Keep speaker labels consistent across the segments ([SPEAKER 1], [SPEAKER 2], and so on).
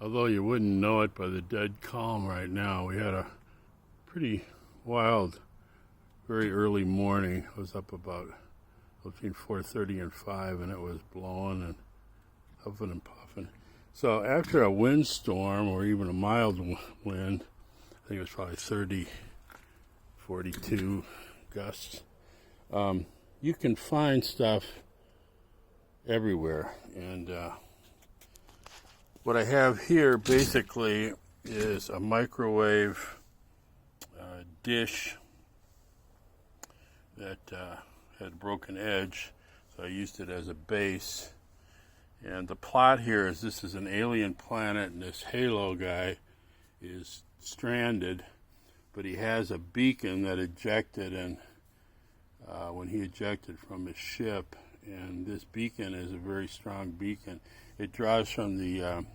[SPEAKER 1] Although you wouldn't know it by the dead calm right now, we had a pretty wild, very early morning. I was up about between 4:30 and 5, and it was blowing and huffing and puffing. So after a windstorm, or even a mild wind, I think it was probably 30, 42 gusts, you can find stuff everywhere. And what I have here basically is a microwave dish that had a broken edge, so I used it as a base. And the plot here is this is an alien planet, and this Halo guy is stranded, but he has a beacon that ejected, and when he ejected from his ship, and this beacon is a very strong beacon. It draws from the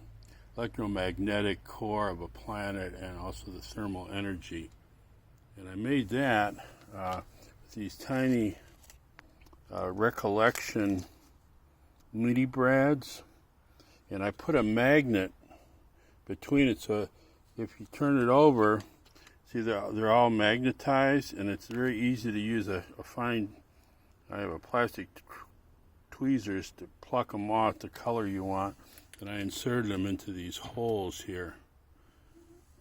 [SPEAKER 1] electromagnetic core of a planet and also the thermal energy. And I made that with these tiny recollection mini brads, and I put a magnet between it, so if you turn it over, see they're all magnetized, and it's very easy to use a fine, I have a plastic tweezers to pluck them off the color you want, and I inserted them into these holes here.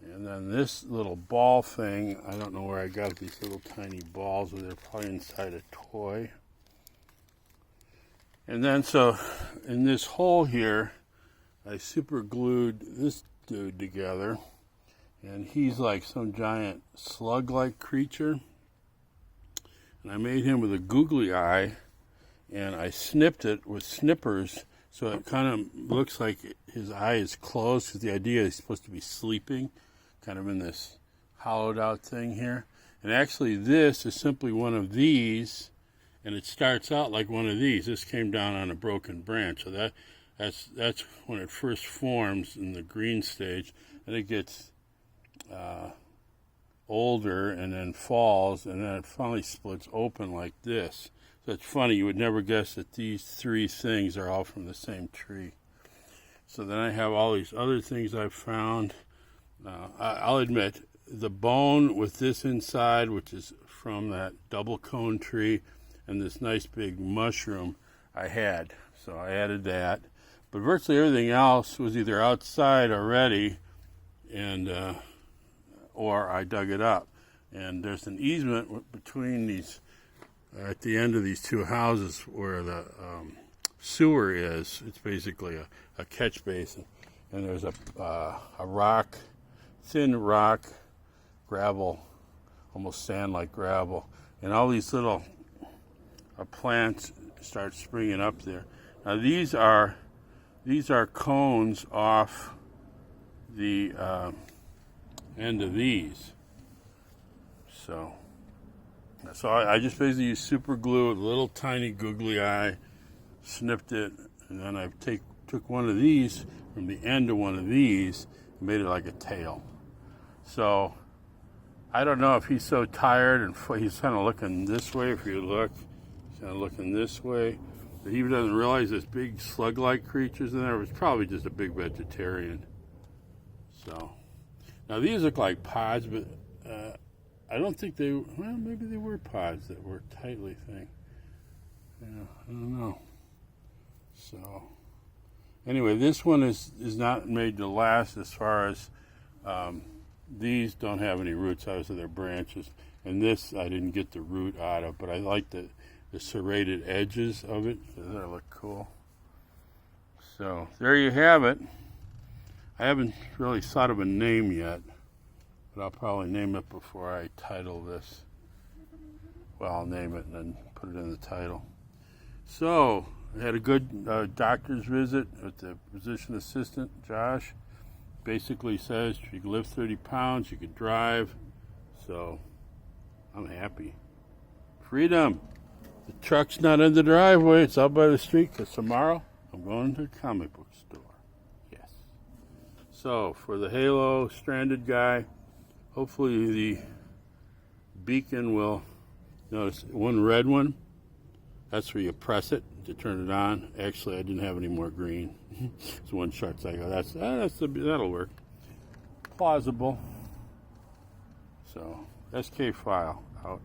[SPEAKER 1] And then this little ball thing, I don't know where I got these little tiny balls, but they're probably inside a toy. And then so in this hole here, I super glued this dude together, and he's like some giant slug-like creature. And I made him with a googly eye, and I snipped it with snippers, so it kind of looks like his eye is closed, because the idea is he's supposed to be sleeping, kind of in this hollowed out thing here. And actually this is simply one of these, and it starts out like one of these. This came down on a broken branch, so that's when it first forms in the green stage, and it gets older and then falls, and then it finally splits open like this. So it's funny, you would never guess that these three things are all from the same tree. So then I have all these other things I've found. I'll admit, the bone with this inside, which is from that double cone tree, and this nice big mushroom I had. So I added that. But virtually everything else was either outside already, and or I dug it up. And there's an easement between these, at the end of these two houses where the sewer is. It's basically a catch basin. And there's a rock, thin rock, gravel, almost sand-like gravel. And all these little plants start springing up there. Now these are cones off the end of these. So I just basically used super glue with a little tiny googly eye, snipped it, and then I took one of these from the end of one of these and made it like a tail. So I don't know if he's so tired, and he's kind of looking this way. If you look, he's kind of looking this way. But he doesn't realize this big slug-like creatures in there. It was probably just a big vegetarian. So now these look like pods, but I don't think they, well, maybe they were pods that were tightly thing. Yeah, I don't know. So anyway, this one is not made to last, as far as these don't have any roots, obviously they're branches. And this I didn't get the root out of, but I like the serrated edges of it. So that look cool. So there you have it. I haven't really thought of a name yet, but I'll probably name it before I title this. Well, I'll name it and then put it in the title. So I had a good doctor's visit with the physician assistant, Josh. Basically says you can lift 30 pounds, you can drive. So I'm happy. Freedom. The truck's not in the driveway, it's out by the street, because tomorrow I'm going to the comic book store. Yes. So for the Halo stranded guy, hopefully the beacon will, notice one red one, That's where you press it to turn it on. Actually, I didn't have any more green. It's one short cycle. That'll work. Plausible. So, SK file out.